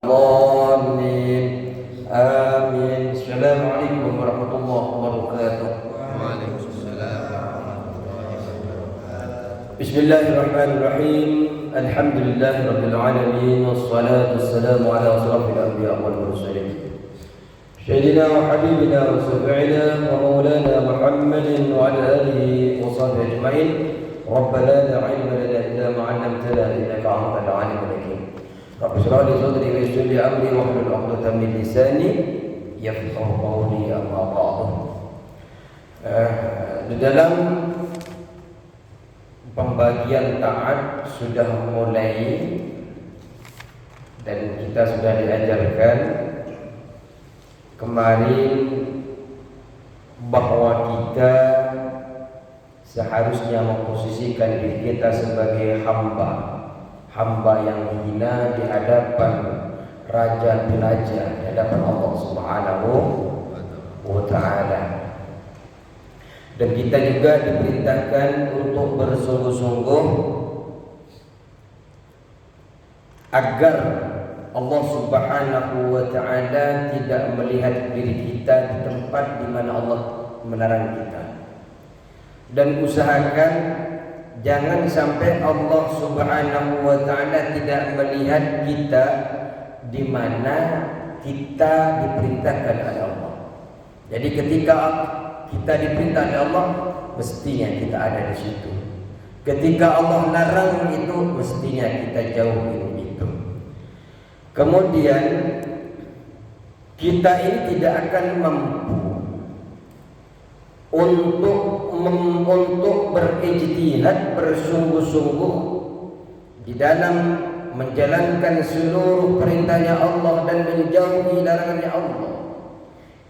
Amin. Amin. Assalamualaikum warahmatullahi wabarakatuh. Bismillahirrahmanirrahim. Alhamdulillahirabbil alamin wassalatu wassalamu ala asyrafil anbiya wal mursalin. Sayyidina wa habibina wa syafi'ina wa maulana Muhammadin wa ala alihi wa sahbihi ajma'in. Rabbana la 'ilma lana illa ma 'allamtana innaka antal 'alimul hakim. Rabbi shrah li sadri wa yassir li amri wahlul 'uqdatam min lisani yafqahu qawli amma ba'du. Di dalam pembagian taat sudah mulai dan kita sudah diajarkan kemarin bahwa kita seharusnya memposisikan diri kita sebagai hamba yang hina di hadapan raja-raja, di hadapan Allah Subhanahu wa ta'ala. Dan kita juga diperintahkan untuk bersungguh-sungguh agar Allah Subhanahu wa ta'ala tidak melihat diri kita di tempat di mana Allah melarang kita. Dan usahakan jangan sampai Allah Subhanahu wa ta'ala tidak melihat kita di mana kita diperintahkan oleh Allah. Jadi ketika kita diperintah oleh Allah, mestinya kita ada di situ. Ketika Allah larang itu, mestinya kita jauhin itu. Kemudian kita ini tidak akan mampu untuk berijtihad, bersungguh-sungguh di dalam menjalankan seluruh perintahnya Allah dan menjauhi larangannya Allah,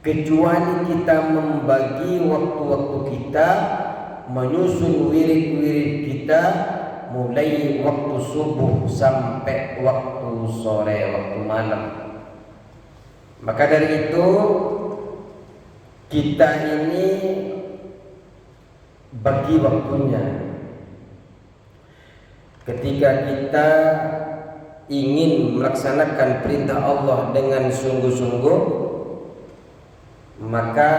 kecuali kita membagi waktu-waktu kita, menyusun wirid-wirid kita mulai waktu subuh sampai waktu sore, waktu malam. Maka dari itu kita ini bagi waktunya. Ketika kita ingin melaksanakan perintah Allah dengan sungguh-sungguh, maka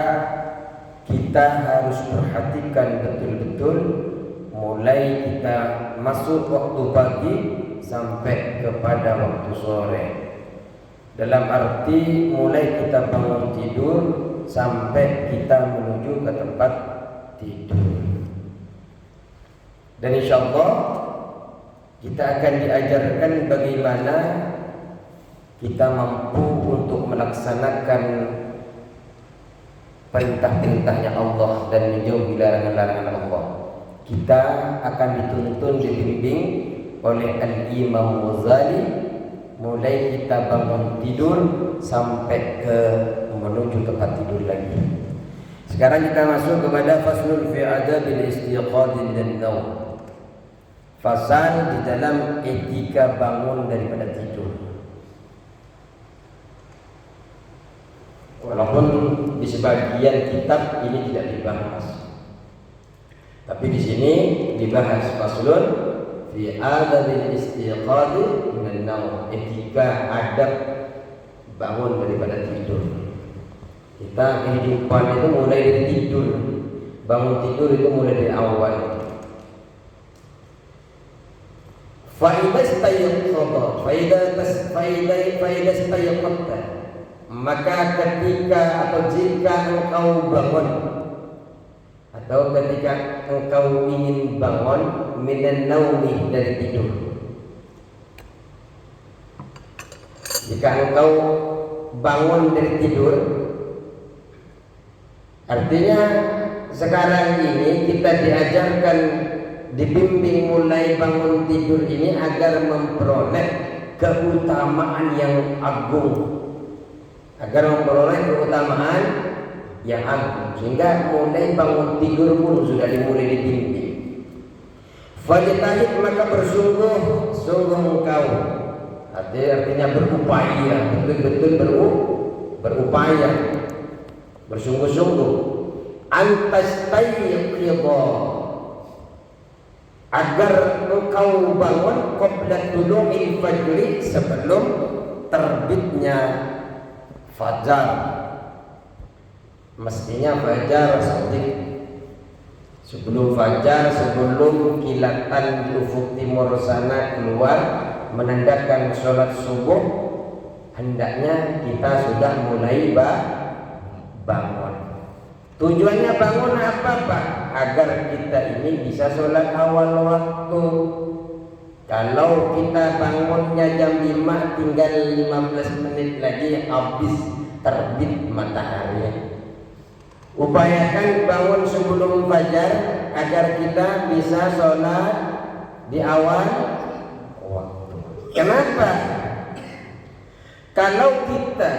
kita harus perhatikan betul-betul mulai kita masuk waktu pagi sampai kepada waktu sore. Dalam arti mulai kita bangun tidur sampai kita menuju ke tempat tidur. Dan insyaallah kita akan diajarkan bagaimana kita mampu untuk melaksanakan perintah-perintahnya Allah dan menjauhi larangan-larangan Allah. Kita akan dituntun, dibimbing oleh Al-Imam Ghazali mulai kita bangun tidur sampai ke menuju tempat tidur lagi. Sekarang kita masuk kepada faslun fi adabil istiqadh dan naum. Fasal di dalam etika bangun daripada tidur. Walaupun di sebagian kitab ini tidak dibahas, tapi di sini dibahas faslun fi adabil istiqadh dan naum, etika adab bangun daripada tidur. Kita kehidupan itu mulai dari tidur. Bangun tidur itu mulai dari awal. Faidah stayaqadta, maka ketika atau jika engkau bangun atau ketika engkau ingin bangun minan naumi, dari tidur. Jika engkau bangun dari tidur, artinya sekarang ini kita diajarkan, dibimbing mulai bangun tidur ini agar memperoleh keutamaan yang agung, agar memperoleh keutamaan yang agung, sehingga mulai bangun tidur pun sudah dimulai dibimbing. Fajtahid, maka bersungguh-sungguh engkau, artinya berupaya, betul-betul berupaya, bersungguh-sungguh. Antastayqidha, agar engkau bangun qabla tulu'il fajri, sebelum terbit terbitnya fajar. Mestinya fajar shadiq. Sebelum fajar, sebelum kilatan di ufuk timur sana keluar menandakan sholat subuh, hendaknya kita sudah mulai bangun. Tujuannya bangun apa Pak? Agar kita ini bisa sholat awal waktu. Kalau kita bangunnya jam 5, tinggal 15 menit lagi habis terbit matahari. Upayakan bangun sebelum fajar agar kita bisa sholat di awal waktu. Kenapa? Kalau kita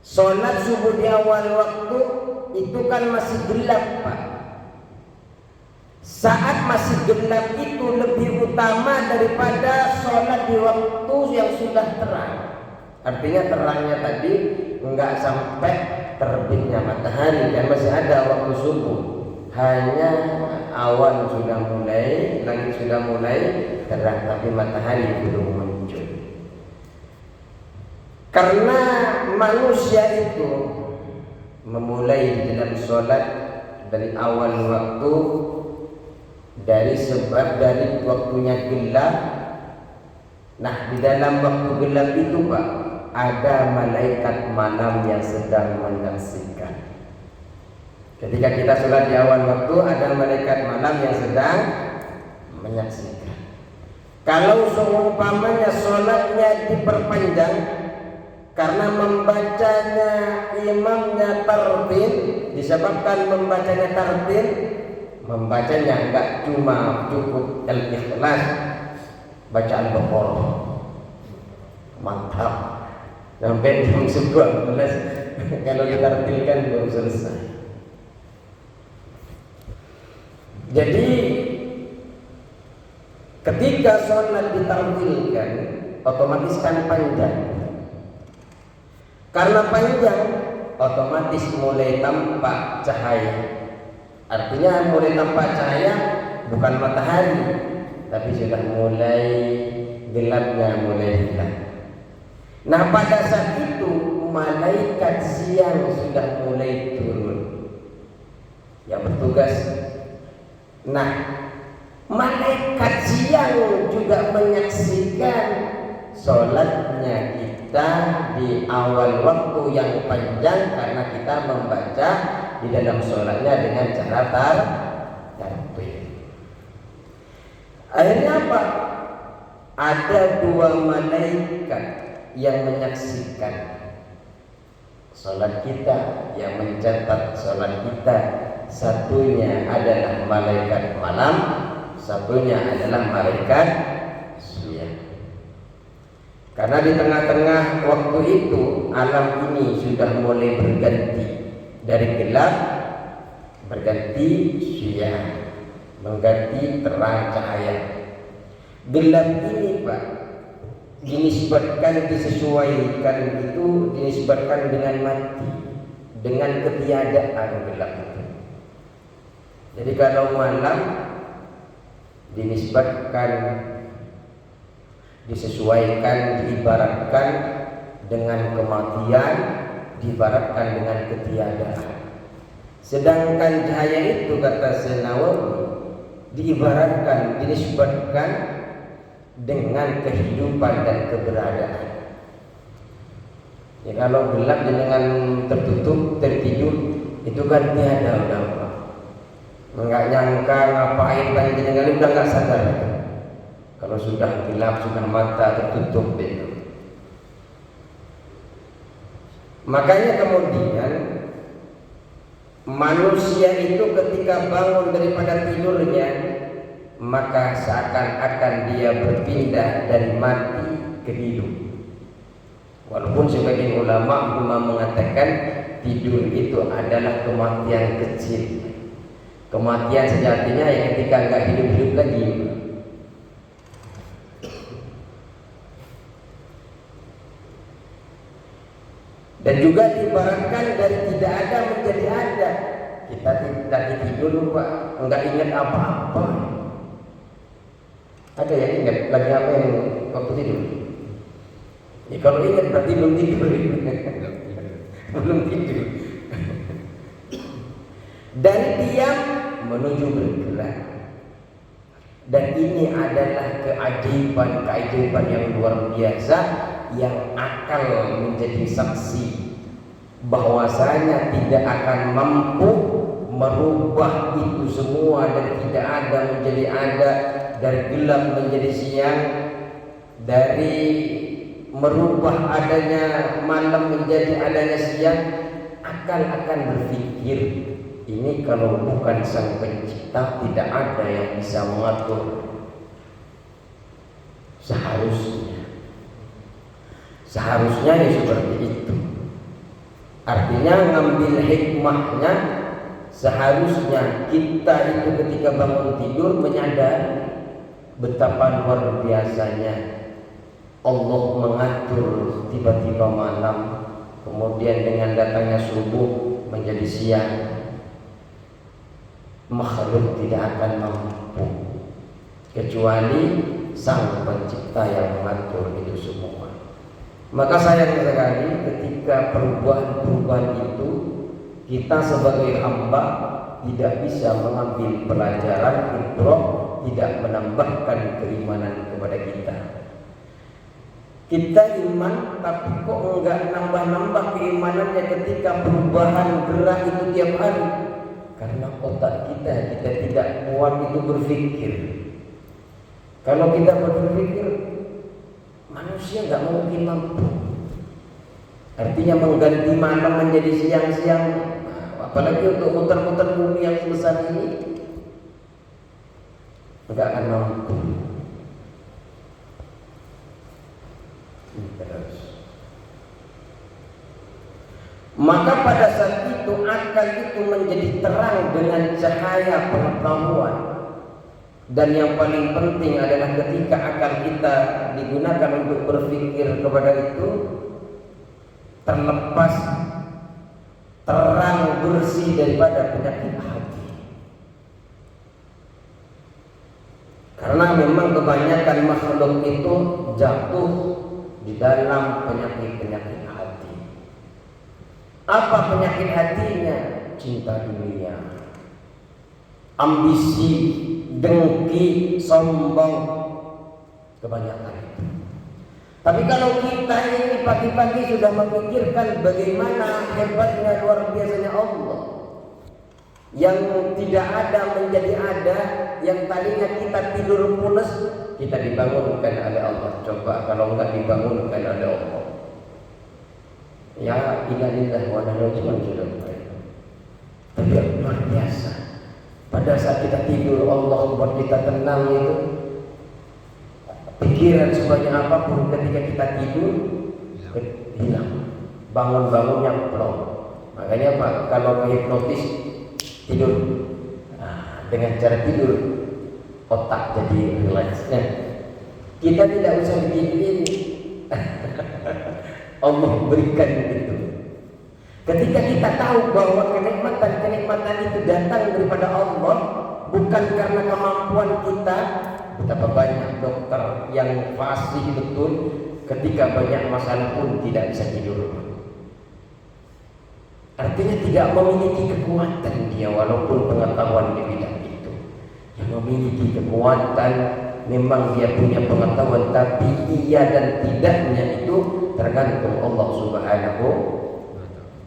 sholat subuh di awal waktu, itu kan masih gelap Pak. Saat masih gelap itu lebih utama daripada sholat di waktu yang sudah terang. Artinya terangnya tadi enggak sampai terbitnya matahari, kan masih ada waktu subuh. Hanya awan sudah mulai, langit sudah mulai terang, tapi matahari belum muncul. Karena manusia itu memulai di dalam sholat dari awal waktu, dari sebab dari waktunya gelap. Nah, di dalam waktu gelap itu Pak, ada malaikat malam yang sedang menyaksikan. Ketika kita sholat di awal waktu, ada malaikat malam yang sedang menyaksikan. Kalau seumpamanya sholatnya diperpanjang karena membacanya imamnya tartil, disebabkan membacanya tartil, membacanya enggak cuma cukup al-ikhlas, bacaan Al-Baqarah mantap sampai jam 11 kalau ditartilkan belum selesai. Jadi ketika sholat ditartilkan, otomatis kan panjang. Karena panjang, otomatis mulai tampak cahaya. Artinya mulai tampak cahaya bukan matahari, tapi sudah mulai gelapnya, mulai gelap. Nah, pada saat itu malaikat siang sudah mulai turun yang bertugas. Nah, malaikat siang juga menyaksikan sholatnya kita di awal waktu yang panjang, karena kita membaca di dalam sholatnya dengan cara tartil. Akhirnya apa? Ada dua malaikat yang menyaksikan sholat kita, yang mencatat sholat kita. Satunya adalah malaikat malam, satunya adalah malaikat siang. Karena di tengah-tengah waktu itu alam ini sudah mulai berganti dari gelap berganti siang, mengganti terang cahaya. Gelap ini Pak dinisbatkan, disesuaikan, itu dinisbatkan dengan mati, dengan ketiadaan gelap itu. Jadi kalau malam dinisbatkan, disesuaikan, diibaratkan dengan kematian, diibaratkan dengan ketiadaan. Sedangkan cahaya itu, kata Nawawi, diibaratkan, dinisbatkan dengan kehidupan dan keberadaan. Ya, kalau gelap dengan tertutup, tertidur, itu kan tiada udah Pak. Enggak nyangka ngapain tadi dengan udah enggak sadar. Kalau sudah gelap, sudah mata tertutup itu. Makanya kemudian manusia itu ketika bangun daripada tidurnya, maka seakan-akan dia berpindah dari mati ke hidup. Walaupun sebagian ulama mengatakan tidur itu adalah kematian kecil. Kematian sejatinya ya ketika enggak hidup-hidup lagi. Dan juga diibaratkan dari tidak ada menjadi ada. Kita tadi tidur Pak, enggak ingat apa-apa. Ada yang ingat lagi apa yang waktu tidur? Ya kalau ingat berarti belum tidur. Belum tidur. Dari diam menuju bergerak. Dan ini adalah keajaiban yang luar biasa yang akal menjadi saksi bahwasanya tidak akan mampu merubah itu semua dari tidak ada menjadi ada, dari gelap menjadi siang, dari merubah adanya malam menjadi adanya siang. Akal akan berpikir, ini kalau bukan Sang Pencipta tidak ada yang bisa mengatur. Seharusnya ya seperti itu. Artinya ngambil hikmahnya, seharusnya kita itu ketika bangun tidur menyadari betapa luar biasanya Allah mengatur tiba-tiba malam, kemudian dengan datangnya subuh menjadi siang. Makhluk tidak akan mampu kecuali Sang Pencipta yang mengatur itu semua. Maka sayang sekali ketika perubahan-perubahan itu kita sebagai hamba tidak bisa mengambil pelajaran, ibrah, tidak menambahkan keimanan kepada kita. Kita iman tapi kok enggak nambah-nambah keimanannya ketika perubahan gerak itu tiap hari. Karena otak kita tidak kuat itu berpikir. Kalau kita berpikir, manusia nggak mungkin mampu. Artinya mengganti malam menjadi siang-siang, apalagi untuk muter-muter bumi yang sebesar ini, nggak akan mampu. Maka pada saat itu akal itu menjadi terang dengan cahaya pengetahuan. Dan yang paling penting adalah ketika akal kita digunakan untuk berpikir kepada itu, terlepas terang bersih daripada penyakit hati. Karena memang kebanyakan makhluk itu jatuh di dalam penyakit-penyakit hati. Apa penyakit hatinya? Cinta dunia, ambisi, dengki, sombong, kebanyakan itu. Tapi kalau kita ini pagi-pagi sudah memikirkan bagaimana hebatnya luar biasanya Allah, yang tidak ada menjadi ada, yang tadinya kita tidur pulas, kita dibangunkan oleh Allah. Coba kalau enggak dibangunkan oleh Allah, ya innalillahi wa inna ilaihi raji'un sudah. Tapi luar biasa. Pada saat kita tidur, Allah buat kita tenang itu. Pikiran sebanyak apapun ketika kita tidur hilang. Bangun-bangunnya plong. Makanya Pak, kalau hipnotis tidur, dengan cara tidur otak jadi relax. Kita tidak usah begini. Allah berikan itu. Ketika kita tahu bahwa kenikmatan itu datang daripada Allah, bukan karena kemampuan kita. Betapa banyak dokter yang fasih betul, ketika banyak masalah pun tidak bisa tidur. Artinya tidak memiliki kekuatan dia, walaupun pengetahuan di bidang itu. Yang memiliki kekuatan memang dia punya pengetahuan, tapi iya dan tidaknya itu tergantung Allah Subhanahu.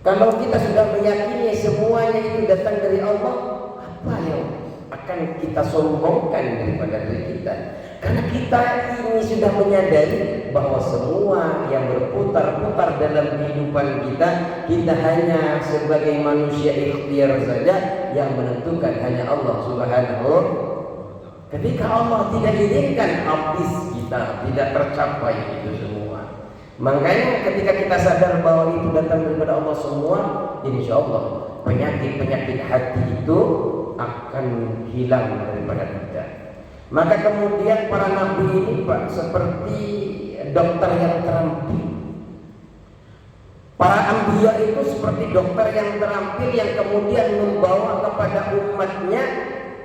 Kalau kita sudah meyakini semuanya itu datang dari Allah, apa yang akan kita sombongkan daripada diri kita? Karena kita ini sudah menyadari bahwa semua yang berputar-putar dalam kehidupan kita, kita hanya sebagai manusia ikhtiar saja, yang menentukan hanya Allah Subhanahu. Ketika Allah tidak izinkan, habis kita, tidak tercapai itu semua. Makanya ketika kita sadar bahwa itu datang daripada Allah semua, insya Allah penyakit-penyakit hati itu akan hilang daripada kita. Maka kemudian para nabi ini Pak seperti dokter yang terampil. Para anbiya itu seperti dokter yang terampil yang kemudian membawa kepada umatnya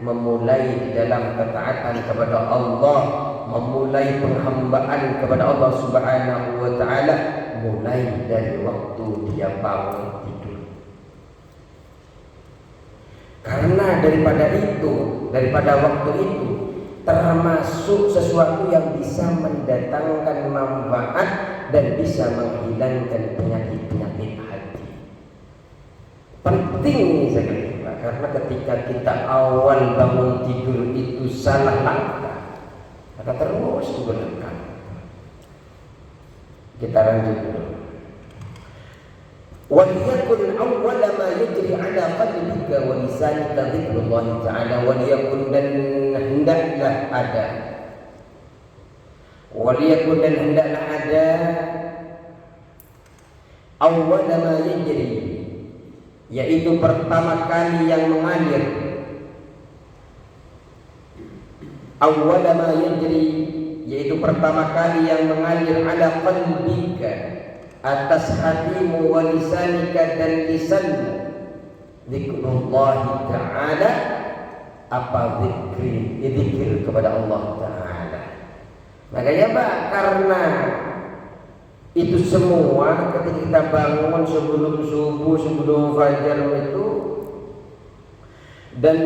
memulai di dalam ketaatan kepada Allah memulai penghambaan kepada Allah Subhanahu wa taala mulai dari waktu dia bangun tidur. Karena daripada waktu itu termasuk sesuatu yang bisa mendatangkan manfaat dan bisa menghilangkan penyakit-penyakit hati. Penting ini sekali, Pak, karena ketika kita awal bangun tidur itu salah langkah, maka terus digunakan. Kita lanjut dulu. Waliyakun awwala ma yajri ala qalbika wa lisanika dzikrullah ta'ala, waliyakun dan hendaklah ada, waliyakun dan hendaklah ada awwala ma yajri, yaitu pertama kali yang mengalir, awwala ma yajri, yaitu pertama kali yang mengalir ala qalbika, atas hatimu, wa lisanika dan lisanmu, zikrullah ta'ala, apa zikir kepada Allah ta'ala. Makanya Pak, karena itu semua ketika kita bangun sebelum subuh, sebelum fajar itu, dan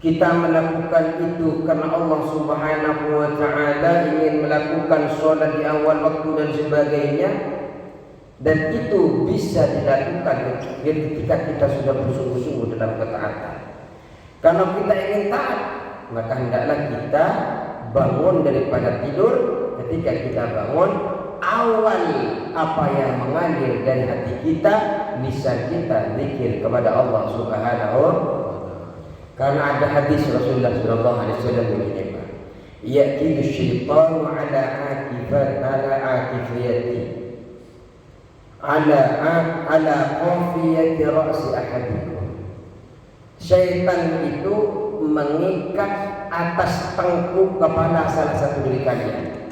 kita melakukan itu karena Allah Subhanahu wa ta'ala ingin melakukan sholat di awal waktu dan sebagainya, dan itu bisa dilakukan ketika kita sudah bersungguh-sungguh dalam ketaatan. Kalau kita ingin taat, maka hendaklah kita bangun daripada tidur. Ketika kita bangun, awal apa yang mengalir dari hati kita, lisan kita zikir kepada Allah Subhanahu wa ta'ala. Karena ada hadis Rasulullah SAW begini, Pak, ya'tidu syaitanu ala akifiyati ala qafiyati ra'si ahadikum. Syaitan itu mengikat atas tengkuk kepala salah satu dari kalian.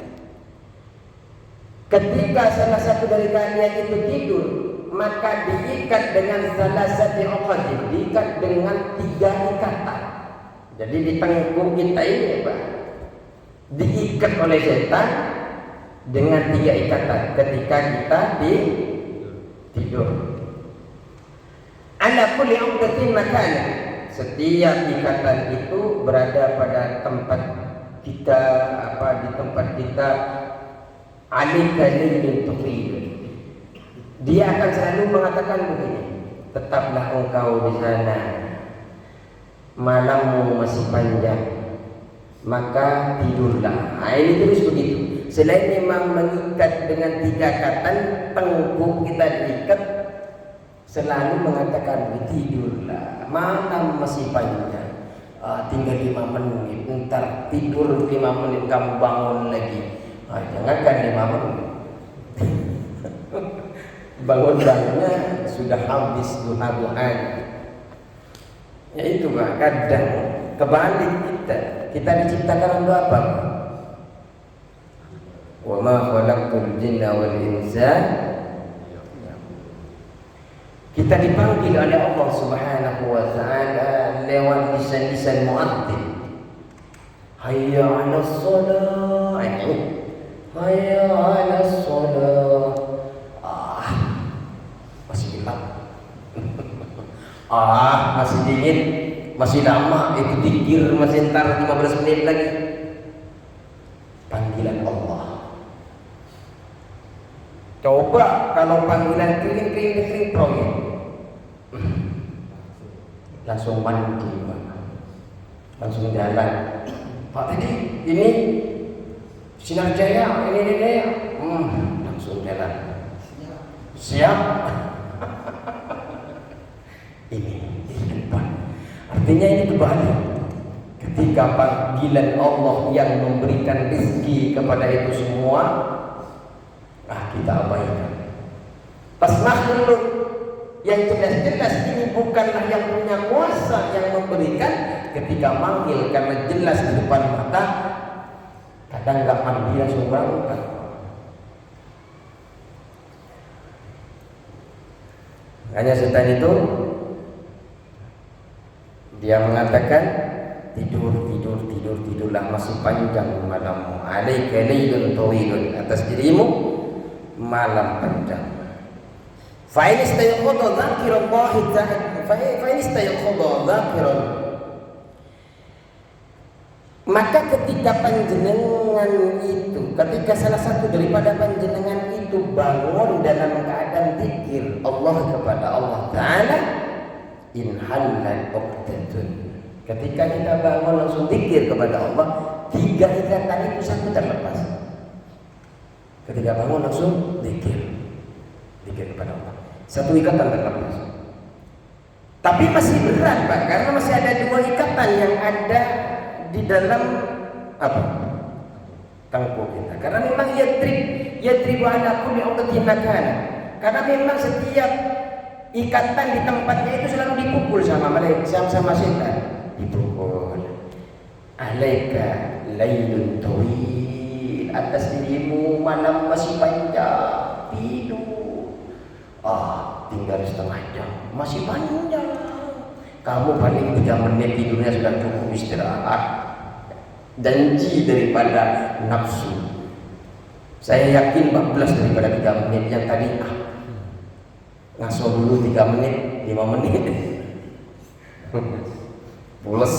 Ketika salah satu dari kalian itu tidur, maka diikat dengan salasati uqad, diikat dengan 3 ikatan. Jadi di tengkuk kita ini, Pak, diikat oleh setan dengan 3 ikatan ketika kita tidur. Ala kulli uqdatin makana, setiap ikatan itu berada pada tempat kita, di tempat kita, alika laylin tufid. Dia akan selalu mengatakan begini, tetaplah engkau di sana, malammu masih panjang, maka tidurlah. Nah, ini terus begitu. Selain memang mengikat dengan 3 ikatan, tengkuk kita diikat, selalu mengatakan tidurlah, malam masih panjang, tinggal 5 menit, ntar tidur 5 menit kamu bangun lagi. Jangankan 5 menit. Bangun-bangunnya sudah habis duha-duhaan. Ya itu Pak, kadang kebalik kita diciptakan untuk apa? Wa ma khalaqtul jinna wal insa. Kita dipanggil oleh Allah Subhanahu wa ta'ala lewat lisan-lisan muadzin. Hayya 'alas shalah. Hayya 'alas shalah. Masih dingin, masih lama, itu dikir masih ntar 15 menit lagi. Panggilan Allah. Coba kalau panggilan kering proyek, langsung mandi, Pak, langsung jalan. Pak tadi ini Sinar Jaya, ini langsung jalan. Siap. Ini depan. Artinya ini kebalik. Ketika panggilan Allah yang memberikan rezeki kepada itu semua, kita abaikan. Pas makhluk yang jelas-jelas ini bukanlah yang punya kuasa yang memberikan, ketika manggil karena jelas di depan mata, kadang nggak mandi langsung berangkat. Hanya setan itu dia mengatakan tidurlah, masih panjang malammu. Alaika laylun tawilun, atas dirimu malam panjang. Fa in istayqadha dzakirallahi ta'ala, fa in istayqadha dzakiran, maka ketika panjenengan itu, ketika salah satu daripada panjenengan itu bangun dalam keadaan zikir Allah kepada Allah Ta'ala, in halal uqdatun, ketika kita bangun langsung zikir kepada Allah, 3 ikatan itu satu terlepas. Ketika bangun langsung zikir kepada Allah, 1 ikatan terlepas. Tapi masih berat Pak, karena masih ada 2 ikatan yang ada di dalam apa? Tangku kita. Karena memang yadribu ala kulli uqdatin makana. Karena memang setiap ikatan di tempatnya itu selalu dipukul sama malaikat, sama setan. Dipukul. Alaika laylun tawil, atas dirimu malam masih panjang, tidur. Tinggal setengah jam, masih panjang. Kamu paling 3 menit tidurnya sudah cukup istirahat. Janji daripada nafsu. Saya yakin 14 daripada 3 menit yang tadi ngaso dulu 3 menit, 5 menit. Pules.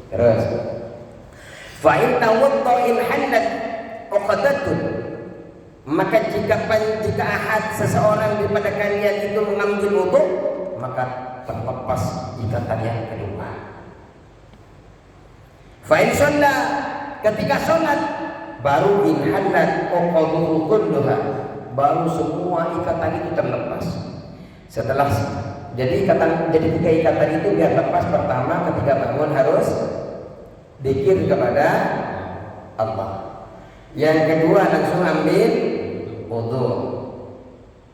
Terus. Fa in tawadda in halat uqdatun, maka jika ahad seseorang daripada kalian itu mengambil wudu, maka terlepas ikatan yang kedua. Fa in shalla, ketika sholat, baru in halat uqduhu kulluha, baru semua ikatan itu terlepas. Setelah jadi 3 ikatan itu biar lepas. Pertama, ketika bangun harus zikir kepada Allah. Yang kedua, langsung ambil wudu.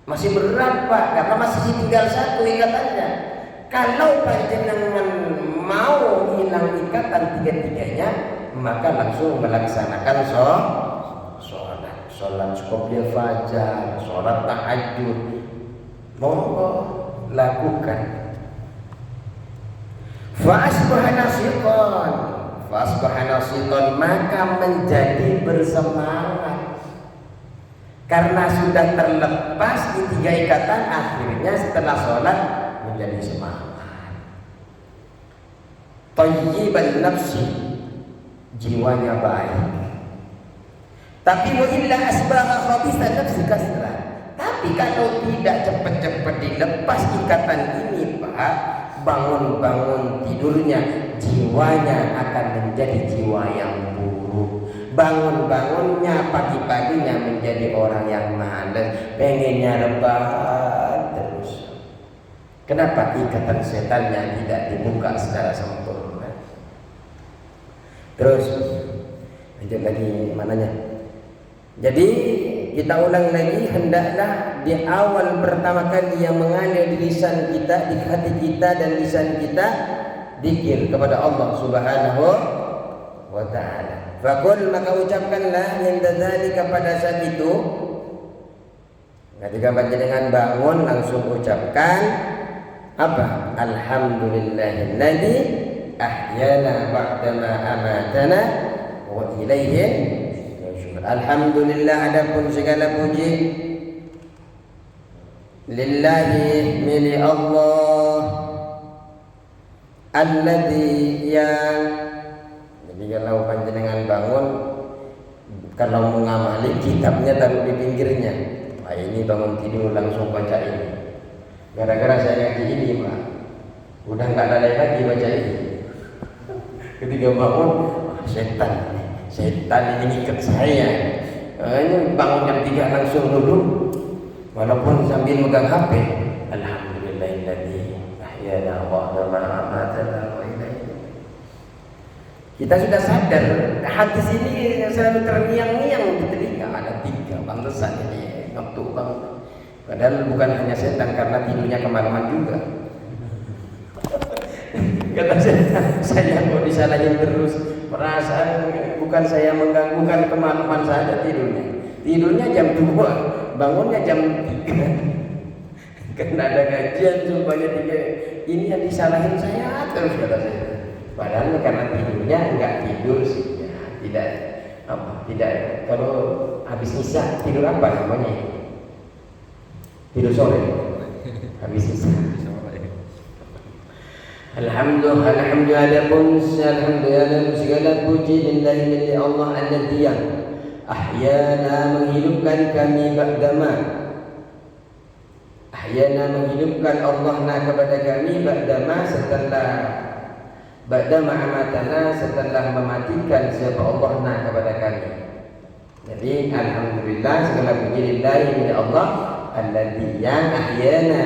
Masih berat Pak, karena masih tinggal 1 ikatannya. Kalau panjenengan mau hilang ikatan 3-tiganya, maka langsung melaksanakan sholat qobliyah fajar, sholat tahajud. Monggo lakukan. Fa asbaha nasiqan, maka menjadi bersemangat. Karena sudah terlepas di 3 ikatan, akhirnya setelah sholat menjadi semangat. Thayyiban nafsi, jiwanya baik. Tapi wa illa asbaha khabitha nafsi kasra. Tapi kalau tidak cepat-cepat dilepas ikatan ini Pak, bangun-bangun tidurnya, jiwanya akan menjadi jiwa yang buruk. Bangun-bangunnya pagi-paginya menjadi orang yang malas, pengennya rebahan terus. Kenapa? Ikatan setannya tidak dibuka secara sempurna. Terus lanjut lagi mananya. Jadi kita ulang lagi, hendaklah di awal pertama kali yang mengalir di lisan kita, di hati kita dan lisan kita, zikir kepada Allah Subhanahu wa ta'ala. Faqul, maka ucapkanlah yang dzalika pada saat itu. Ketika panjenengan bangun langsung ucapkan apa? Alhamdulillahilladzi ahyana ba'dama amatana wa ilaihi nusyur. Alhamdulillah, adapun segala puji lillahi milik Allah alladzi yang. Jadi kalau panjenengan bangun, kalau mengamali kitabnya taruh di pinggirnya. Nah, ini bangun tidur langsung baca ini. Gara-gara saya ngaji ini Pak, udah nggak lalai lagi baca ini. Ketika bangun, setan ini ngikat saya. Ini bangun jam 3 langsung duduk, walaupun sambil megang HP. Alhamdulillahilladzi ahyana ba'da ma amatana wa ilaihi. Kita sudah sadar, hadis ini selalu terngiang-ngiang di telinga. Ada 3 pantesan ini ngantuk banget. Padahal bukan hanya setan, karena tidurnya kemalaman juga. Kata saya kok disalahin terus. Perasaan bukan saya mengganggukan, kemalaman saja tidurnya. Tidurnya jam 2, bangunnya jam 3. Karena ada gajian supaya 3. Ini yang disalahin saya terus, kata saya. Padahal karena tidurnya enggak tidur sih, ya, tidak. Kalau habis isya tidur apa namanya itu? Tidur sore. Habis isya. Alhamdulillah segala puji lillahi Allah alladzi ahyana menghidupkan kami menghidupkan Allah kepada kami ba'dama amatana setelah mematikan siapa Allah kepada kami. Jadi alhamdulillah segala puji lillahi Allah alladzi ahyana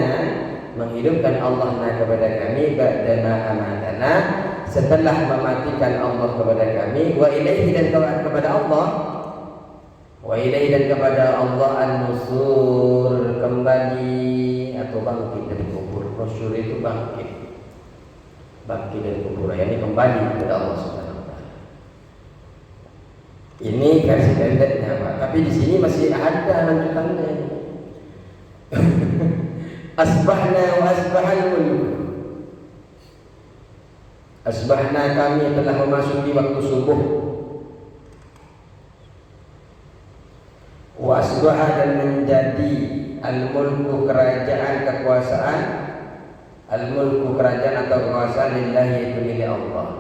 menghidupkan Allah kepada kami ba'dama amatana setelah mematikan Allah kepada kami, wa ilaihi dan kepada Allah an-nusur kembali atau bangkit dari kubur. Nusur itu bangkit dari kubur, yakni kembali kepada Allah Subhanahu wa taala. Ini versi pendeknya, Pak. Tapi di sini masih ada lanjutannya. Asbahna wa asbahal mulk. Asbahna kami telah memasuki waktu subuh. Wa asbaha dan menjadi al-mulku kerajaan kekuasaan. Al-mulku kerajaan atau kekuasaan lillahi itu milik Allah.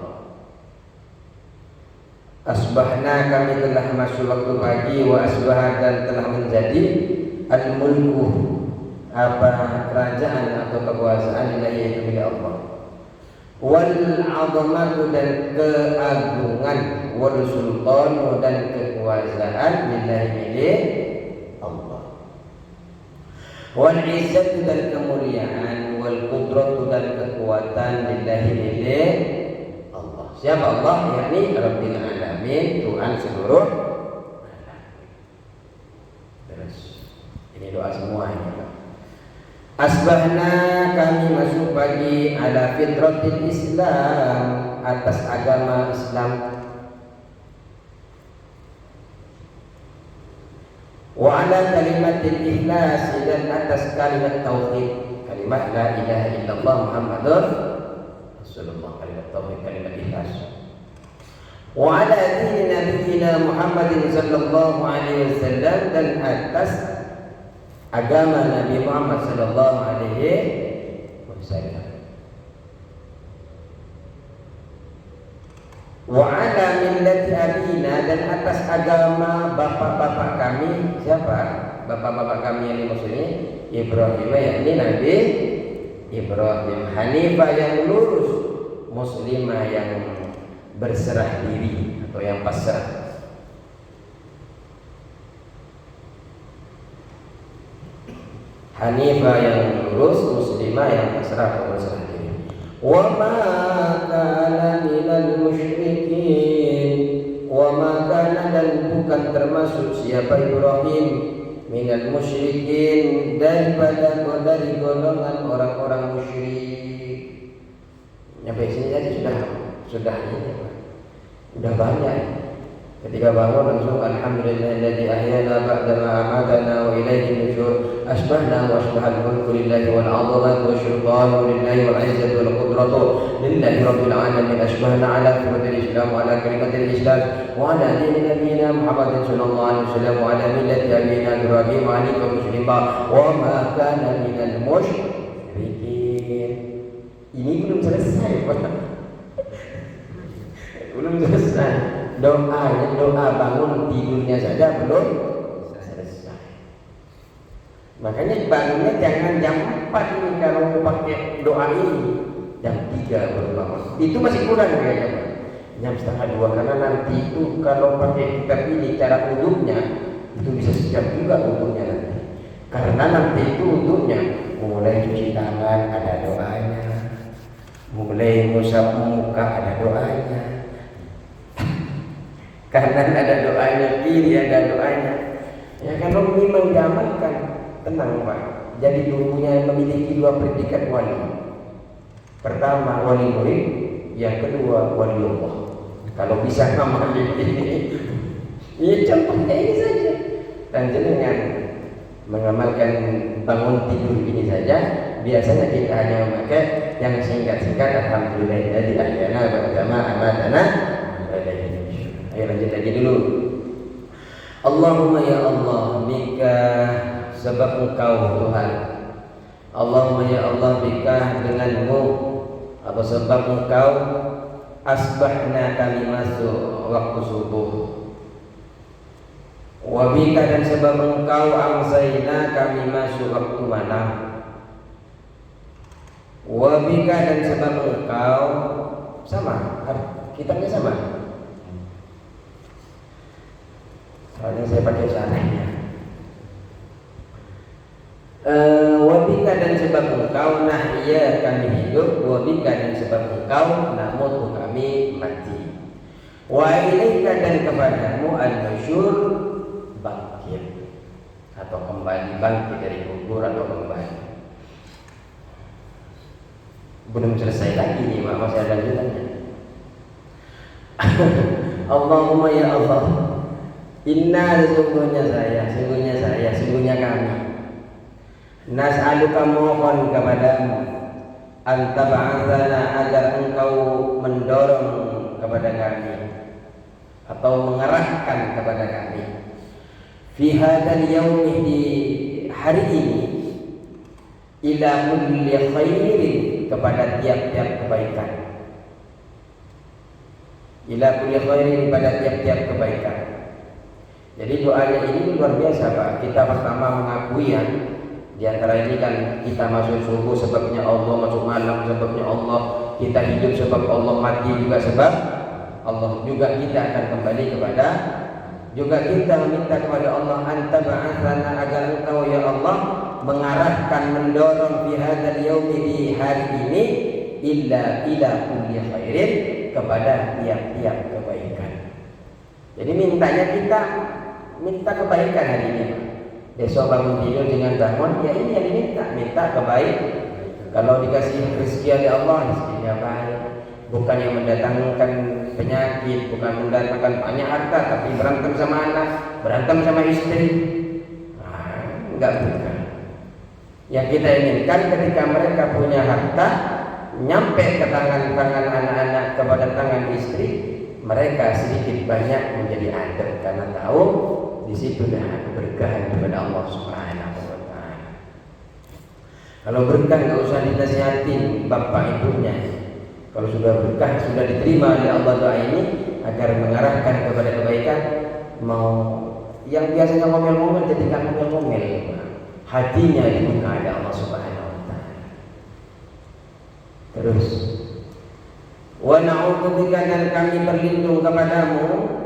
Asbahna kami telah masuk waktu pagi, wa asbaha dan telah menjadi al-mulku kerajaan atau kekuasaan lillahi itu milik Allah. Wal 'azamatu dan keagungan, wal sultanu dan kekuasaan lillahi milik Allah. Wal 'izzatu dan kemuliaan, wal qudratu dan kekuatan lillahi milik Allah. Siapa Allah? Yakni Rabbil Alamin, Tuhan seluruh alam. Terus ini doa semua ini. Asbahna kami masuk pagi ala fitratil Islam atas agama Islam, wa ala kalimatil ikhlas dan atas kalimat tauhid, kalimat la ilaha illallah Muhammadur Rasulullah, kalimat tauhid, kalimat ikhlas. Wa ala dini nabiyina Muhammadin sallallahu alaihi wasallam dan atas agama Nabi Muhammad sallallahu alaihi wasallam. Wa ala millati abina dan atas agama bapak-bapak kami. Siapa? Bapak-bapak kami yang maksudnya Ibrahim, yakni Nabi Ibrahim, Hanifah yang lurus, muslimah yang berserah diri atau yang pasrah. Hanifah yang lurus, muslimah yang pasrah atau berserah diri. Wa ma kana minal musyrikin, wa ma kana dan bukan termasuk siapa Ibrahim minal musyrikin dari golongan orang-orang musyrik. Sampai sini saja sudah ini, sudah banyak. Ketika bangun langsung alhamdulillahilladzi ahyana ba'dama amatana wa ilaihi nusyur. Asbahna wa asbahal mulku lillahi wal 'azamatu wasyultanu lillahi wal 'izzatu wal qudratu lillahi rabbil alamin. Asbahna ala fitratil Islam wa ala kalimatil Islam wa ala dini nabiyyina Muhammadin sallallahu alaihi wasallam wa ala millati abina Ibrahim hanifan musliman wa ma kana minal musyrikin. Ini belum selesai, Pak. Belum selesai. Doa bangun tidurnya saja belum selesai. Makanya bangunnya jangan jam 4 ini kalau mau pakai doa ini. Jam 3 baru bangun. Itu masih kurang kayaknya, Pak. Jam setengah 2 karena nanti itu kalau pakai kita pilih cara wudhunya itu bisa sejam juga wudhunya nanti. Karena nanti itu wudhunya mulai cuci tangan ada doanya, mulai ngusap muka ada doanya. Karena ada doanya, kiri ada doanya. Ya kalau memang diamalkan, tenang Pak. Jadi tubuhnya memiliki 2 predikat wali. Pertama wali murid, yang kedua wali Allah. Kalau bisa ngamalin ini contohnya ini saja. Dan dengan mengamalkan bangun tidur ini saja, biasanya kita hanya memakai yang singkat-singkat. Alhamdulillahilladzi ahyana ba'da ma amatana. Ayo lanjut lagi dulu. Allahumma ya Allah, bika sebab Engkau Tuhan. Allahumma ya Allah, bika denganmu atau sebab Engkau asbahna kami masuk waktu subuh. Wabika dan sebab Engkau amsayna kami masuk waktu malam. Wabika dan sebab Engkau sama, kitabnya sama. Soalnya saya pakai caranya. Wabika dan sebab Engkau nahya kami hidup. Wabika dan sebab Engkau namutu kami mati. Wa ilaika dan kepadamu al-nusyur, bangkit atau kembali, bangkit dari kubur atau kembali. Belum selesai lagi nih, masih ada lanjutannya. Allahumma ya Allah, inna sesungguhnya kami nas'aluka mohon kepadamu anta ba'athana agar engkau mendorong kepada kami atau mengarahkan kepada kami fi hadzal yaumi, di hari ini, ila kulli khairin, kepada tiap-tiap kebaikan. Ila kulli khairin, pada tiap-tiap kebaikan. Jadi doanya ini luar biasa Pak. Kita pertama mengakui ya, di antara ini kan kita masuk subuh sebabnya Allah, masuk malam sebabnya Allah, kita hidup sebab Allah, mati juga sebab Allah. Juga kita akan kembali kepada, juga kita meminta kepada Allah anta ba'athana, agar engkau ya Allah mengarahkan, mendorong fi hadzal yaumi, di hari ini, illa kulli khairin, kepada tiap-tiap kebaikan. Jadi mintanya kita minta kebaikan hari ini. Besok bangun tidur dengan bangun, ya ini yang diminta, minta kebaikan. Kalau dikasih rezeki oleh Allah, rezekinya baik, bukan yang mendatangkan penyakit, bukan mendatangkan banyak harta, tapi berantem sama anak, berantem sama istri. Enggak, bukan. Yang kita inginkan ketika mereka punya harta, nyampe ke tangan-tangan anak-anak, kepada tangan istri, mereka sedikit banyak menjadi adab karena tahu di situ dah keberkahan kepada Allah Subhanahu wa taala. Kalau berkah enggak usah dinasihatin bapak ibunya. Kalau sudah berkah, sudah diterima oleh Allah doa ini agar mengarahkan kepada kebaikan, mau yang biasanya ngomel-ngomel jadi enggak ngomel-ngomel. Hatinya dibuka oleh Allah Subhanahu wa taala. Terus wa na'udzubika, dan kami berlindung kepadamu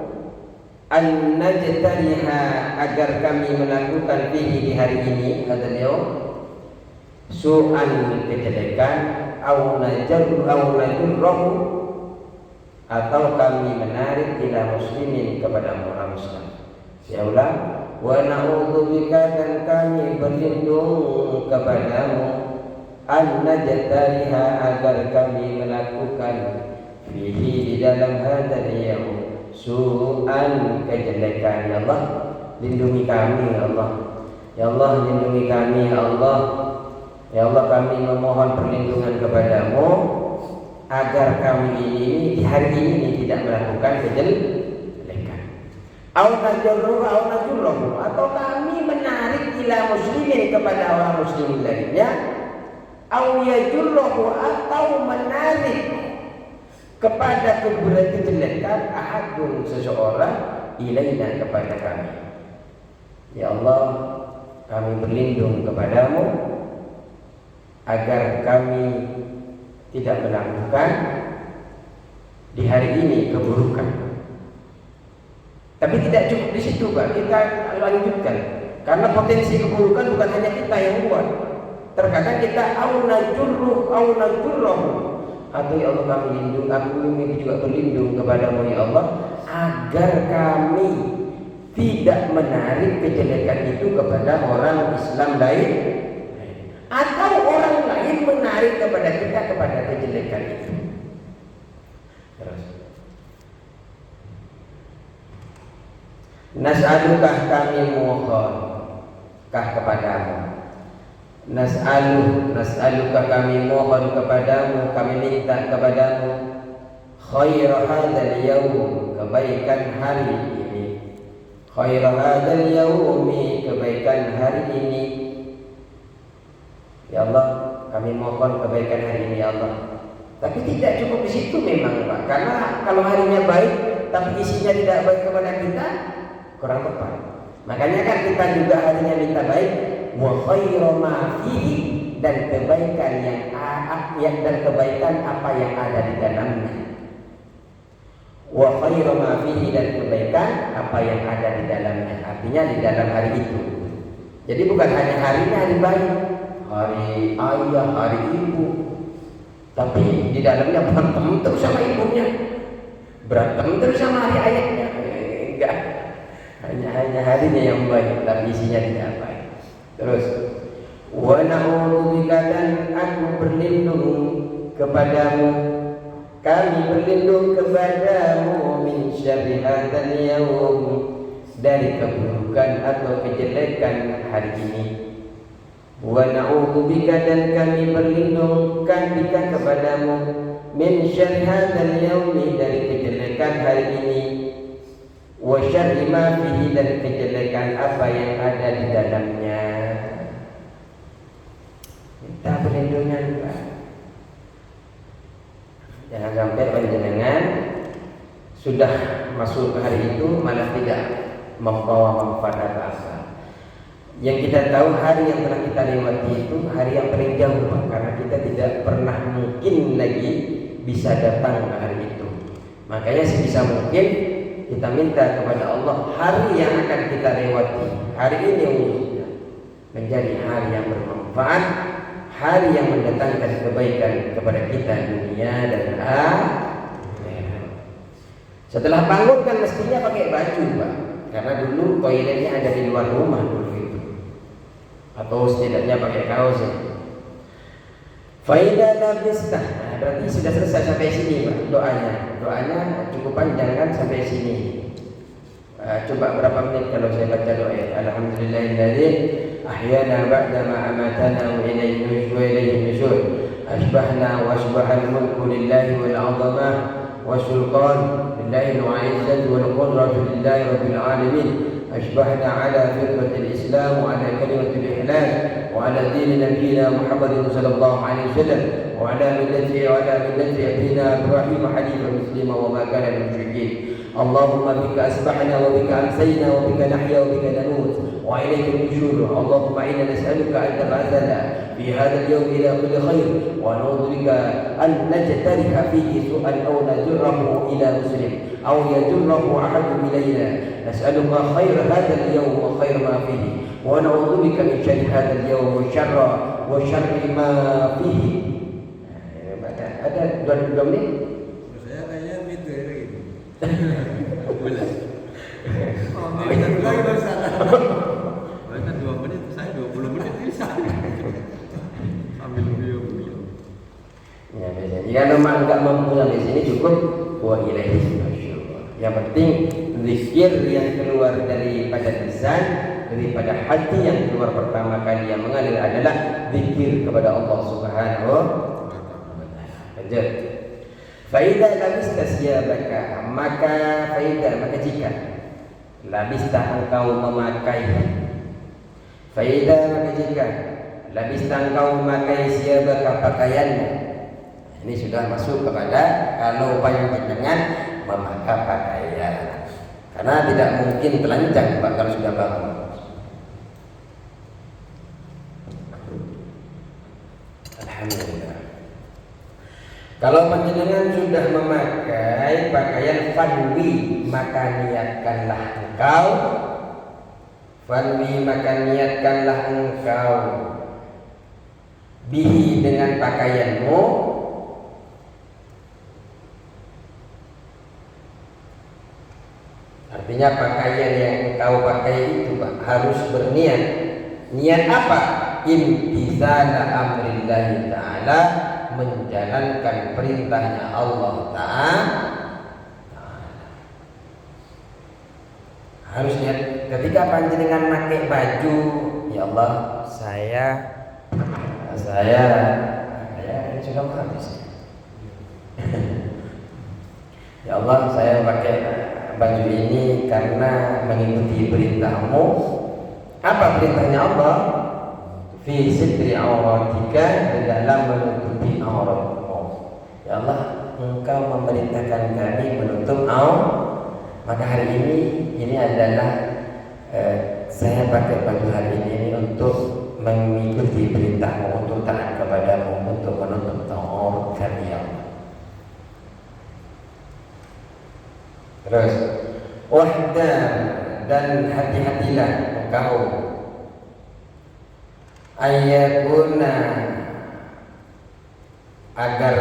an najtariha, agar kami melakukan di hari ini, kata beliau, su'an, kejelekan, au najurrahu, atau kami menarik ila muslimin, kepada orang Muslim. Saya ulang, wa na'udzubika, dan kami berlindung kepadamu an najtariha, agar kami melakukan fihi, di dalam hadzal yaum, su'an, kejelekan. Ya Allah, lindungi kami ya Allah. Ya Allah, lindungi kami ya Allah. Ya Allah, kami memohon perlindungan kepadamu agar kami ini di hari ini tidak melakukan kejelekan. Au najurruhu, atau kami menarik ila muslimin, kepada orang muslim lainnya. Au yajurruhu, atau menarik kepada kejelekan ahadun, seseorang, ilaina, kepada kami. Ya Allah, kami berlindung kepadamu agar kami tidak melakukan di hari ini keburukan. Tapi tidak cukup di situ Pak, kita lanjutkan, karena potensi keburukan bukan hanya kita yang buat. Terkadang kita au najurruhu, atau ya Allah, kami lindung, aku ini juga berlindung kepadamu ya Allah, agar kami tidak menarik kejelekan itu kepada orang Islam lain, atau orang lain menarik kepada kita kepada kejelekan itu. Terus, nas'alukah, kami mohon kah kepadamu nas'aluka kami mohon kepadamu, kami minta kepadamu khair hadzal yaum, kebaikan hari ini. Khair hadzal yaumi, kebaikan hari ini. Ya Allah, kami mohon kebaikan hari ini ya Allah. Tapi tidak cukup di situ memang Pak, karena kalau harinya baik tapi isinya tidak baik kepada kita, kurang tepat. Makanya kan kita juga harinya minta baik, wa khairu ma fihi, dan kebaikan dan kebaikan apa yang ada di dalamnya. Wa khairu ma fihi, dan kebaikan apa yang ada di dalamnya. Artinya di dalam hari itu. Jadi bukan hanya harinya hari baik, hari ayah, hari ibu, tapi di dalamnya berantem terus sama ibunya, berantem terus sama hari ayahnya. Enggak, hanya harinya yang baik tapi isinya tidak baik. Terus wa na'udzubika, dan aku berlindung kepadamu, kami berlindung kepadamu min syarri hadzal yaum, dari keburukan atau kejelekan hari ini. Wa na'udzubika, dan kami berlindungkan bika kepadamu min syarri hadzal yaumi, dari kejelekan hari ini. Wa syarri ma fihi, dan kejelekan apa yang ada di dalamnya. Minta perlindungan Pak. Jangan sampai panjenengan sudah masuk ke hari itu malah tidak membawa manfaat apa-apa. Yang kita tahu hari yang telah kita lewati itu hari yang paling jauh Pak, karena kita tidak pernah mungkin lagi bisa datang ke hari itu. Makanya sebisa mungkin kita minta kepada Allah hari yang akan kita lewati, hari ini khususnya, menjadi hari yang bermanfaat, hari yang mendatangkan kebaikan kepada kita dunia dan akhirat. Setelah bangun kan mestinya pakai baju Pak, karena dulu toiletnya ada di luar rumah dulu itu, atau setidaknya pakai kaos ya. Faida labistah, berarti sudah selesai sampai sini Pak doanya cukup panjang kan sampai sini. Coba berapa menit kalau saya baca doa ya. Alhamdulillahilladzi ahyana ba'da ma amatana wa ilayhi nusyur. Asbahna wa asbahal mulku lillahi wal 'azamah wasultan lillahi al-'izzatu wal qudratu lillahi rabbil alamin. أشبحنا على فطرة الإسلام وعلى كلمة الإخلاص وعلى دين نبينا محمد صلى الله عليه وسلم وعلى ملة أبينا إبراهيم حنيفا مسلما وما كان من المشركين. اللهم بك أصبحنا وبك أمسينا وبك نحيا وبك نموت وإليك النشور. اللهم إنا نسألك أن تبعثنا في هذا اليوم إلى كل خير، ونعوذ بك أن نجترح فيه سوءا أو نجره إلى مسلم أو يجره أحد إلينا. نسألك خير هذا اليوم وخير ما فيه، ونعوذ بك من شر هذا اليوم وشر ما فيه. Ada dua menit? Saya kayaknya gitu ya gitu. Boleh. Lagi baru salah. Bahkan 2 menit, saya 20 menit bisa. Sambil beliau. Ya, jika memang enggak mampu sampai sini cukup wa ilaihi nusyur. Yang penting zikir yang keluar daripada lisan, daripada hati yang keluar pertama kali yang mengalir adalah zikir kepada Allah Subhanahu wa taala. Lanjut. Faida labista siyabaka, maka jika labista engkau memakai, faida maka jika labista engkau memakai siyabaka pakaianmu. Ini sudah masuk kepada kalau panjenengan memakai pakaian, karena tidak mungkin telanjang Pak kalau sudah bangun. Alhamdulillah. Kalau panjenengan sudah memakai pakaian fanwi, maka niatkanlah engkau, fanwi maka niatkanlah engkau bihi dengan pakaianmu, artinya pakaian yang engkau pakai itu Pak, harus berniat. Niat apa? Imtithala amrillahi ta'ala, menjalankan perintahnya Allah Ta'ala. Harus niat. Ketika panjenengan pakai baju, ya Allah, saya Saya ini sudah habis. Ya Allah, saya pakai baju ini karena mengikuti perintahmu. Apa perintahnya Allah? Fi sitri auratika, di dalam menutupi auratmu. Ya Allah, Engkau memerintahkan kami menutup aurat. Maka hari ini adalah saya pakai baju hari ini untuk mengikuti perintahmu, untuk taat kepadamu, untuk menutup aurat kami, ya Allah. Terus wahdar, dan hati-hatilah engkau ayyakuna, agar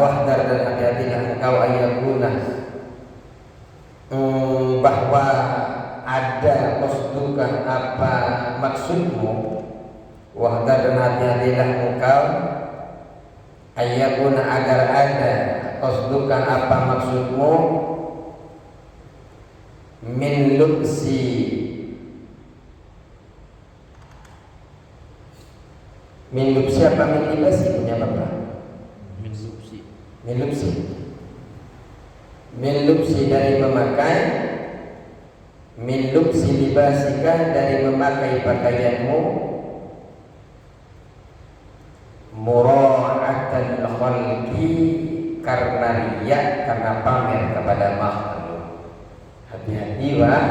wahdar dan hati-hatilah engkau ayyakuna, bahwa ada qasduka, apa maksudmu. Wahdar dan hati-hatilah engkau ayyakuna, agar ada qasduka, apa maksudmu, min lubsi, min lubsi apa min libasi, punya apa? Min lubsi. Min lubsi, min lubsi dari memakai, min lubsi libasika dari memakai pakaianmu, mura'atal khalqi, karena riya, karena pamer kepada makhluk. Hati-hati Pak,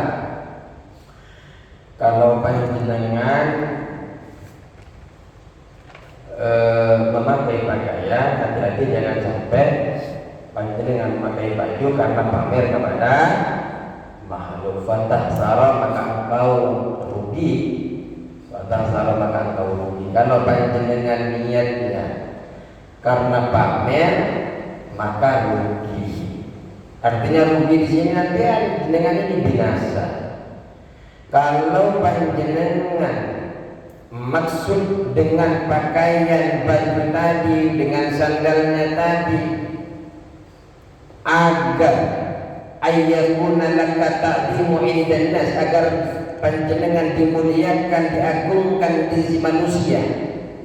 kalau panjenengan memakai pakaian, hati-hati jangan sampai panjenengan memakai baju karena pamer kepada makhluk. Fatah sarah, maka engkau rugi. Fatah sarah, maka engkau rugi. Kalau panjenengan niatnya karena pamer, maka rugi. Artinya rugi di sini nanti dengan ini binasa. Kalau panjenengan maksud dengan pakaian baju tadi, dengan sandalnya tadi, agar ayyakuna laka ta'zimu indan nas, agar panjenengan dimuliakan, diagungkan di sisi manusia,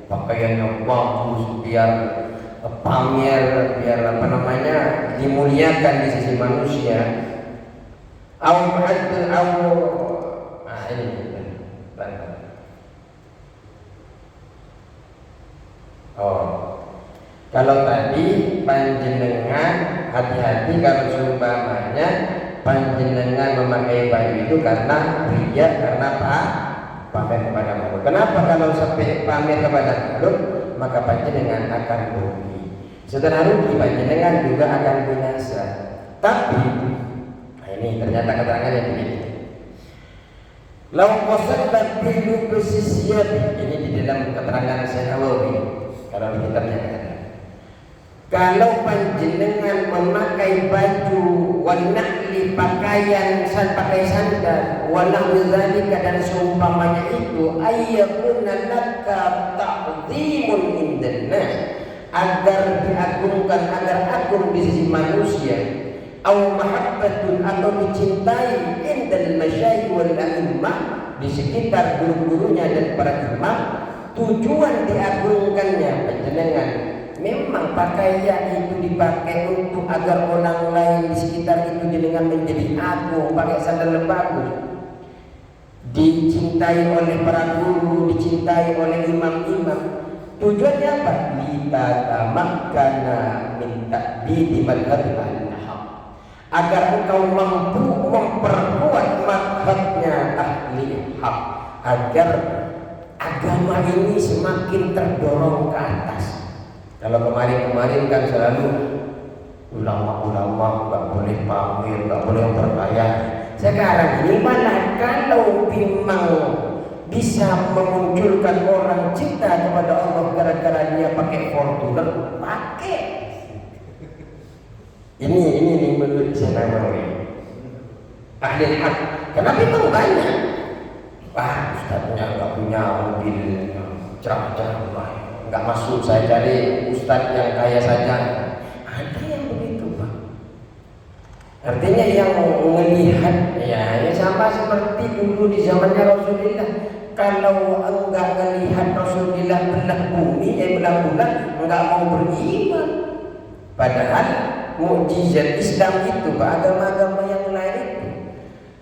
pakaiannya bagus biar pamer, biar apa namanya, dimuliakan di sisi manusia. Kalau tadi panjenengan hati-hati kalau seumpamanya panjenengan memakai baju itu karena riya, karena pamer kepada makhluk. Kenapa kalau sampai pamer kepada makhluk? Maka panjenengan akan rugi. Setelah rugi, panjenengan juga akan binasa. Tapi ini ternyata keterangannya begini. Lau qasadta bihi bisiyab, ini di dalam keterangan Nawawi. Kalau di kitabnya ada. Kalau panjenengan memakai baju wanakli, pakaian pakai sandal, wanakli zalika, dan seumpamanya itu, ayyakuna laka ta'zimun indan nas, agar diagungkan, agar agung di sisi manusia, au mahabbatun, atau dicintai, indal masyayikh wal a'immah, di sekitar guru-gurunya dan para imam. Tujuan diagungkannya panjenengan memang pakaian itu dipakai untuk agar orang lain di sekitar itu jenengan menjadi agung, pakai sandal bagus, dicintai oleh para guru, dicintai oleh imam-imam. Tujuannya apa? Litatamakana min ta'bidi madhhabil haq, agar engkau mampu memperkuat madhabnya ahli hak, agar agama ini semakin terdorong ke atas. Kalau kemarin-kemarin kan selalu ulama-ulama nggak boleh pamer, nggak boleh berkaya. Sekarang ini malah kalau memang bisa memunculkan orang cinta kepada Allah gara-gara dia pakai Fortuner, pakai. Ini menurut saya ahli hak. Karena memang banyak. Wah, ustadznya nggak punya mobil cerah-cerah, nggak masuk, saya cari ustadz yang kaya saja. Ada yang begitu Pak. Artinya yang melihat ya sama seperti dulu di zamannya Rasulullah, kalau enggak melihat Rasulullah belah bumi, belah bulan, enggak mau beriman. Padahal mukjizat Islam itu, agama-agama yang lain itu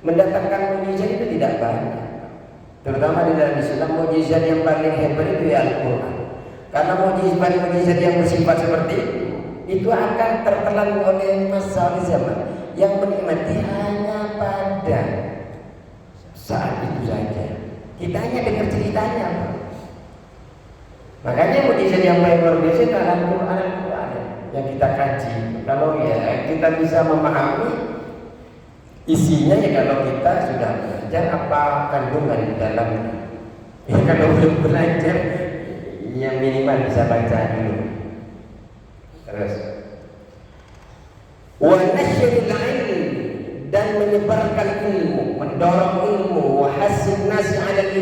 mendatangkan mukjizat itu tidak banyak. Terutama di dalam Islam, mukjizat yang paling hebat itu ya Al-Quran. Karena mukjizat yang bersifat seperti itu akan tertelan oleh masa zaman yang menikmati hanya pada saat itu saja. Kita hanya dengar ceritanya. Makanya mukjizat yang paling luar biasa adalah Al-Quran yang kita kaji. Kalau ya kita bisa memahami isinya ya kalau kita sudah belajar apa kandungan di dalamnya. Ya kalau belum belajar, yang minimal bisa baca dulu. Terus, wa nasyrul ilm, dan menyebarkan ilmu, mendorong ilmu, wa hasin nas 'ala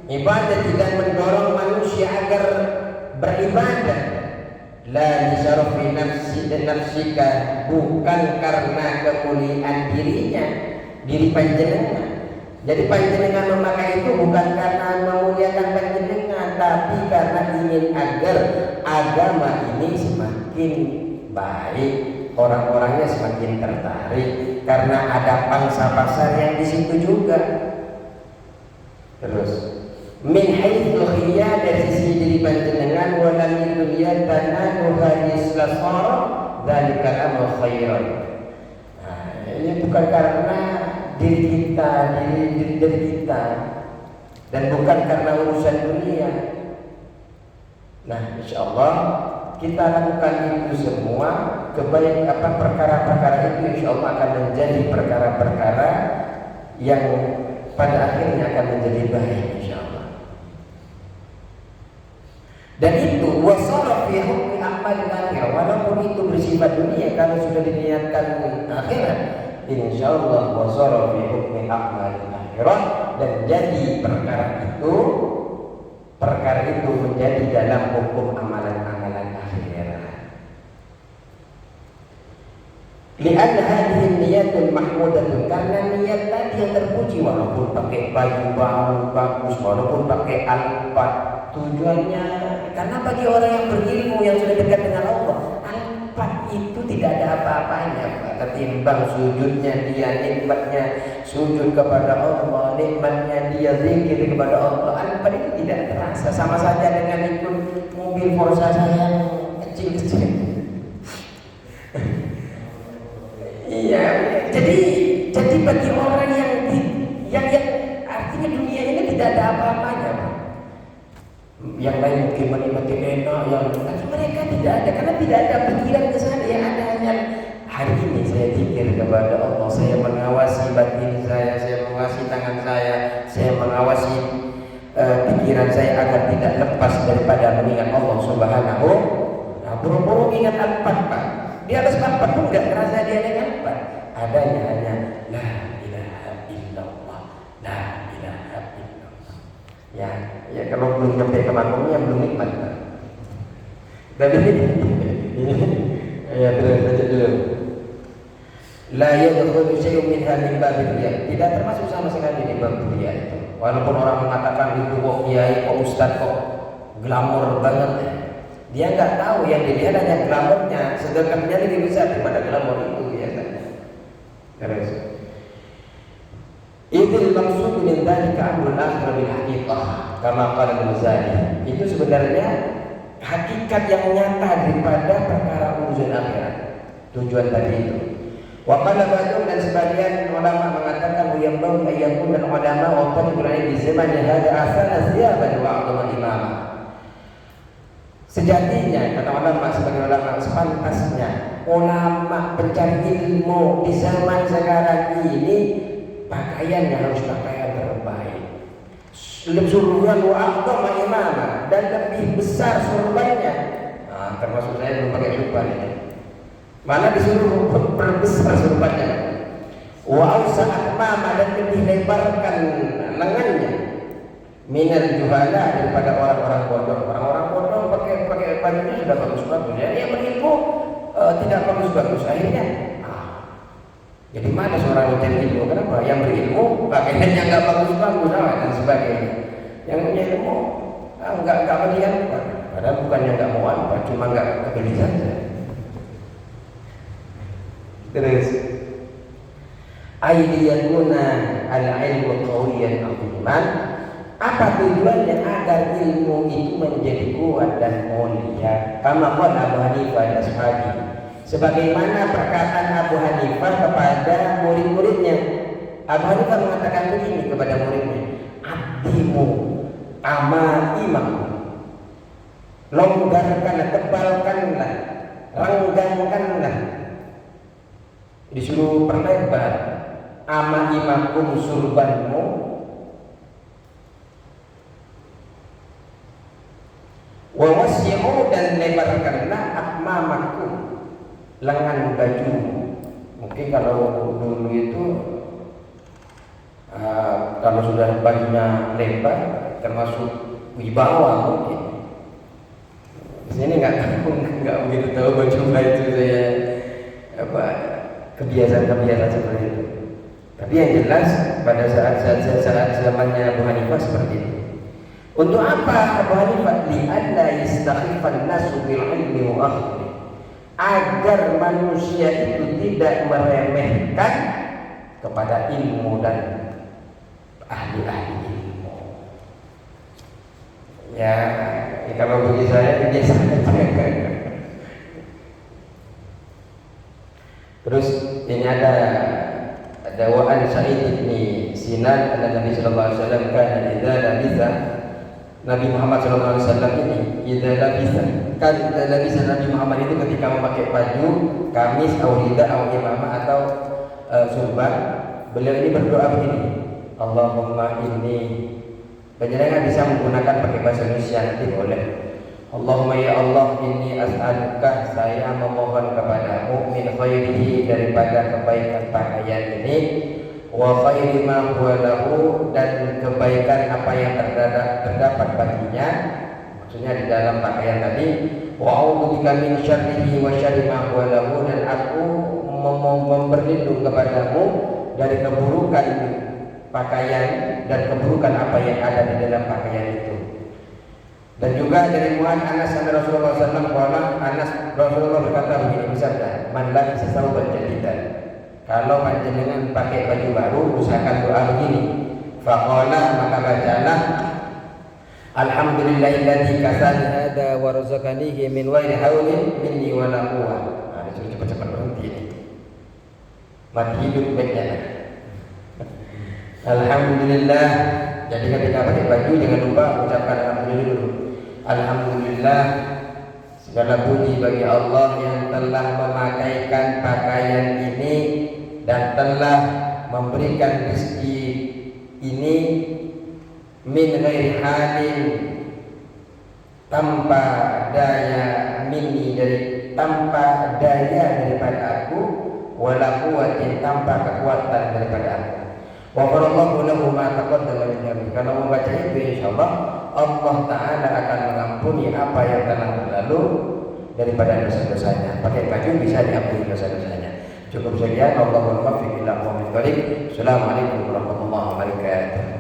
ibadah dan mendorong manusia agar beribadah. La lisarafi nafsika, bukan karena kemuliaan dirinya, diri panjenengan. Jadi panjenengan memakai itu bukan karena memuliakan panjenengan, tapi karena ingin agar agama ini semakin baik, orang-orangnya semakin tertarik, karena ada pangsa pasar yang di situ juga. Terus min haitsu khiyya, dari sisi diri panjenengan, wa lam dunya tanahu hadis lasara dzalika amru khairan. Nah, ini bukan karena diri kita, diri kita, dan bukan karena urusan dunia. Nah, insyaallah kita lakukan itu semua, kebaikan perkara-perkara itu insyaallah akan menjadi perkara-perkara yang pada akhirnya akan menjadi baik insyaallah. Dan itu wasara fi hukmi amal akhirah, walaupun itu bersifat dunia, kalau sudah diniatkan akhirat, insyaallah wasara fi hukmi amal akhirah, dan jadi perkara itu menjadi dalam hukum amalan-amalan akhirat. Li'anna hadhihi niyatul mahmudatun, karena niat tadi yang terpuji, walaupun pakai baju baru bagus, walaupun pakai alpat, tujuannya karena bagi orang yang berilmu yang sudah dekat dengan Allah, alpat itu tidak ada apa-apanya, ketimbang sujudnya dia, nikmatnya sujud kepada Allah, nikmatnya dia zikir kepada Allah. Alpat itu tidak terasa, sama saja dengan ikut mobil Forza saya kecil-kecil. Iya, jadi bagi orang yang artinya dunia ini tidak ada apa-apanya. Yang lain mungkin menikmati enak, tapi mereka tidak ada, karena tidak ada pikiran ke sana. Yang ada hanya hari ini saya zikir kepada Allah, saya mengawasi batin saya mengawasi tangan saya mengawasi pikiran saya agar tidak lepas daripada mengingat Allah Subhanahu. Nah, buru-buru ingat alpat, Pak. Di atas alpat pun nggak terasa dia dengan alpat. Adanya hanya la ilaha illallah, la ilaha illallah. Ya kalau belum sampai ke makomnya belum nikmat. Tapi ya terus baca dulu. La yadkhulu syai'un minha min babil riya. Tidak termasuk sama sekali di bab riya itu. Walaupun orang mengatakan itu kok kiai, kok ustaz, kok glamor banget. Dia nggak tahu yang dilihat hanya glamornya, sedekahnya lebih besar daripada glamor itu biasanya. Terus idil maksud min dzalika amrul akhir bil haqiqah, kama qala al-Ghazali. Itu sebenarnya hakikat yang nyata daripada perkara urusan akhirat. Tujuan tadi itu. Wa qala ba'dhum, dan sebagian ulama mengatakan yang bau ayakun dan ulama wa talibul ilmi di zaman hada asana ziyaban wa a'dama imama. Sejatinya kata ulama, sebagai ulama, sepantasnya ulama pencari ilmu di zaman sekarang ini pakaiannya harus pakaian terbaik, lebih surban wa a'dama imama, dan lebih besar surbannya. Nah, termasuk saya belum pakai surban ini. Mana disuruh perbesar surbannya. Wa awsa'at mama, dan lebih lebarkan lengannya. Minal juhala, daripada orang-orang bodoh. Orang-orang bodoh pakai bajunya sudah bagus-bagus. Jadi yang berilmu tidak bagus-bagus. Akhirnya Jadi mana seorang mencari ilmu? Kenapa? Yang berilmu pakaiannya nggak bagus-bagus dan sebagainya. Yang punya ilmu nggak melihat, padahal bukannya nggak mau apa, cuma nggak kebeli saja. Terus aydiyatuna al-ilmu qawiyan aziman. Apa tujuannya? Agar ilmu itu menjadi kuat dan mulia. Kama qala Abu Hanifah dan ashabi. Sebagaimana perkataan Abu Hanifah kepada murid-muridnya. Abu Hanifah mengatakan begini kepada muridnya, "Abdimu amaimaku." Longgarkanlah, tebalkanlah, renggangkanlah. Disuruh perlebar amaimakum surbanmu, wa wasi'u dan lebarkanlah akmamakum, lengan baju. Mungkin kalau dulu itu kalau sudah bajunya lebar termasuk wibawa mungkin. Di sini nggak begitu tahu baju itu saya kebiasaan seperti itu. Tapi yang jelas pada saat zamannya Abu Hanifah seperti itu. Untuk apa Abu Hanifah? Li'alla yastakhifan nasu bil ilmi wa akhli. Agar manusia itu tidak meremehkan kepada ilmu dan ahli-ahli ilmu. Ya, kalau bagi saya biasa saja. Terus ini ada wa'an Sa'id bin Sinan anna Nabi sallallahu alaihi wasallam kana idza labisa, Nabi Muhammad sallallahu alaihi wasallam ini idza labisa, Nabi Muhammad itu ketika memakai baju kamis atau rida atau imamah atau surban, beliau ini berdoa begini, Allahumma inni, penjenengan bisa menggunakan pakai bahasa Indonesia nanti boleh. Allahumma ya Allah, inni as'aluka, saya memohon kepadamu, min khairihi, daripada kebaikan pakaian ini, wa khairi ma huwa lahu, dan kebaikan apa yang terdapat baginya, maksudnya di dalam pakaian tadi, wa a'udzubika min syarrihi wa syarri ma huwa lahu, dan aku berlindung kepadamu dari keburukan pakaian dan keburukan apa yang ada di dalam pakaian itu. Dan juga dari Mu'adz Anas anna Rasulullah sallallahu alaihi wasallam, Anas Rasulullah berkata begini, bersabda, "Man labisa thawban jadidan." Kalau panjenengan pakai baju baru, usahakan doa begini. Faqala, maka bacalah, Alhamdulillahilladzi kasani hada wa razaqanihi min ghairi haulin minni wa la quwwah. Nah, disuruh cepat-cepat berhenti ini. Mati hidup baiknya. Alhamdulillah. Jadi ketika pakai baju jangan lupa ucapkan alhamdulillah dulu. Alhamdulillah, segala puji bagi Allah yang telah memakaikan pakaian ini dan telah memberikan rezeki ini min ghairi halin, tanpa daya, minni, dari tanpa daya daripada aku, wala quwwatin, tanpa kekuatan daripada aku. Wa qarallahu lahu ma taqaddama min dhanbi. Kalau membaca itu insyaallah Allah Ta'ala akan mengampuni apa yang telah berlalu daripada dosa-dosanya. Pakai baju bisa diampuni dosa-dosanya. Cukup sekian. Allahumma muwaffiq ila aqwamit thoriq. Assalamualaikum warahmatullahi wabarakatuh.